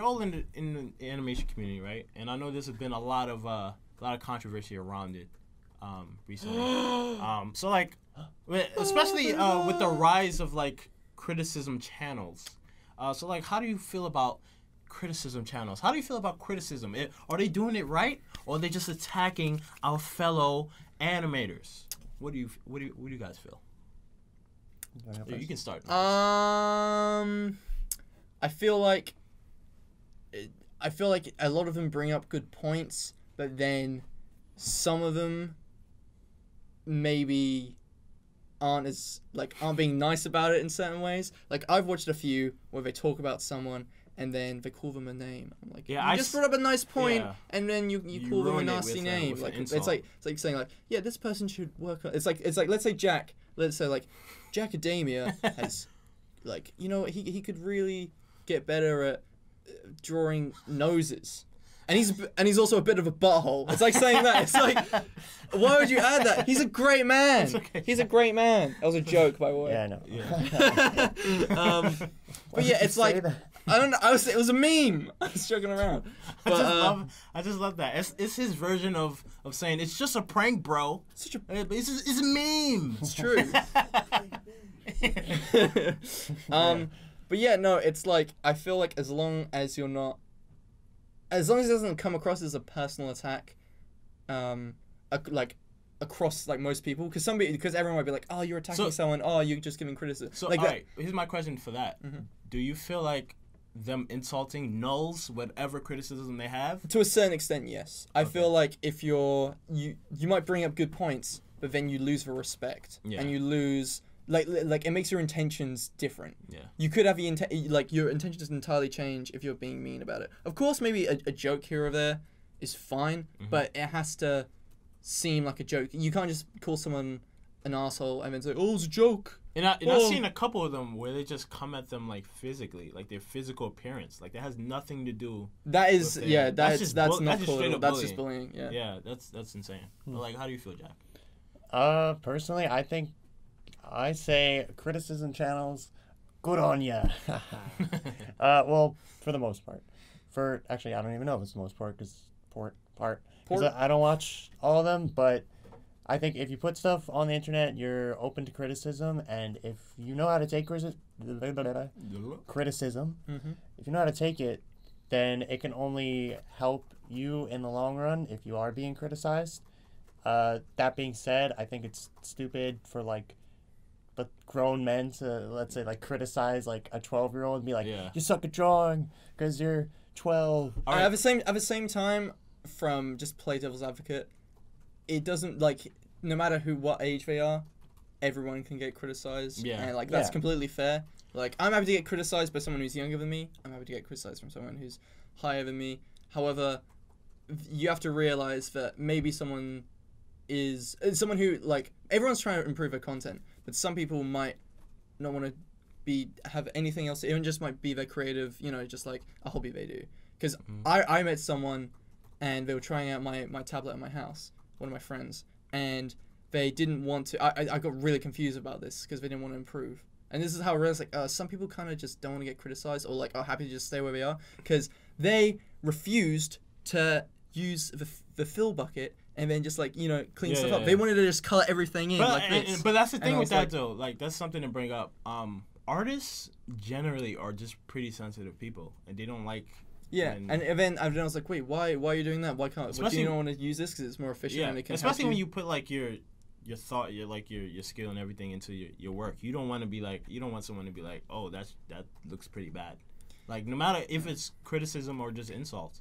all in the animation community, right? And I know there's been a lot of controversy around it recently. So like, especially with the rise of like criticism channels. So like, how do you feel about criticism channels? How do you feel about criticism? Are they doing it right, or are they just attacking our fellow animators? What do you guys feel? You can start. I feel like a lot of them bring up good points, but then some of them maybe aren't being nice about it in certain ways. Like, I've watched a few where they talk about someone and then they call them a name. I'm like, yeah, you just brought up a nice point, and then you call them a nasty name. Like, it's like saying like, yeah, this person should work on. It's like let's say Jack. Let's say like Jackademia has, like, you know, he could really get better at drawing noses. And he's also a bit of a butthole. It's like saying that. It's like, why would you add that? He's a great man. Okay. He's a great man. That was a joke, by the way. Yeah, I know. Yeah. But yeah, it's like, I don't know. It was a meme. I was joking around. But, I just love that. It's his version of saying it's just a prank, bro. It's a meme. It's true. But yeah, no, it's like, I feel like as long as it doesn't come across as a personal attack, like across like most people, because everyone might be like, oh, you're attacking someone, oh, you're just giving criticism. So like, alright, here's my question for that. Mm-hmm. Do you feel like them insulting nulls whatever criticism they have? To a certain extent, yes. I feel like if you might bring up good points, but then you lose the respect, and you lose. Like it makes your intentions different. Yeah. You could have your intentions entirely change if you're being mean about it. Of course, maybe a joke here or there is fine, but it has to seem like a joke. You can't just call someone an asshole and then say, "Oh, it's a joke." And I've seen a couple of them where they just come at them like physically, like their physical appearance, like that has nothing to do. That's not cool. That's just bullying. Yeah. Yeah, that's insane. But like, how do you feel, Jack? Personally, I say criticism channels, good on ya. Well, for the most part. Actually, I don't even know if it's the most part, because I don't watch all of them, but I think if you put stuff on the internet, you're open to criticism, and if you know how to take criticism, if you know how to take it, then it can only help you in the long run if you are being criticized. That being said, I think it's stupid for like the grown men to, let's say, like, criticize like a 12-year-old and be like, you suck at drawing because you're 12. At the same time, from just play devil's advocate, it doesn't, like, no matter what age they are, everyone can get criticized. Yeah. And like that's completely fair. Like, I'm happy to get criticized by someone who's younger than me. I'm happy to get criticized from someone who's higher than me. However, you have to realize that maybe someone who, like, everyone's trying to improve their content, but some people might not want to have anything else. It just might be their creative, just like a hobby they do. Because I met someone and they were trying out my tablet at my house, one of my friends, and they didn't want to. I got really confused about this because they didn't want to improve. And this is how I realized, like, some people kind of just don't want to get criticized, or like are happy to just stay where they are because they refused to use the fill bucket and then just, like, clean stuff up. Yeah. They wanted to just color everything in like this. But that's the thing with that, though. Like, that's something to bring up. Artists generally are just pretty sensitive people, and they don't like. Yeah, and then I was like, wait, why are you doing that? Why can't? Do you not want to use this because it's more efficient? Yeah, and it can especially when you put like your thought, your skill and everything into your work. You don't want someone to be like, oh, that looks pretty bad. Like, no matter if it's criticism or just insults.